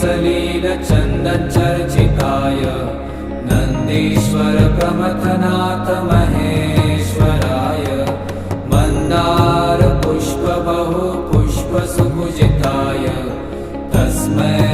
सलील चन्दन चर्चिताय नन्दीश्वर प्रमथनाथ महेश्वराय मन्दार पुष्प बहु पुष्प सुपूजिताय तस्मै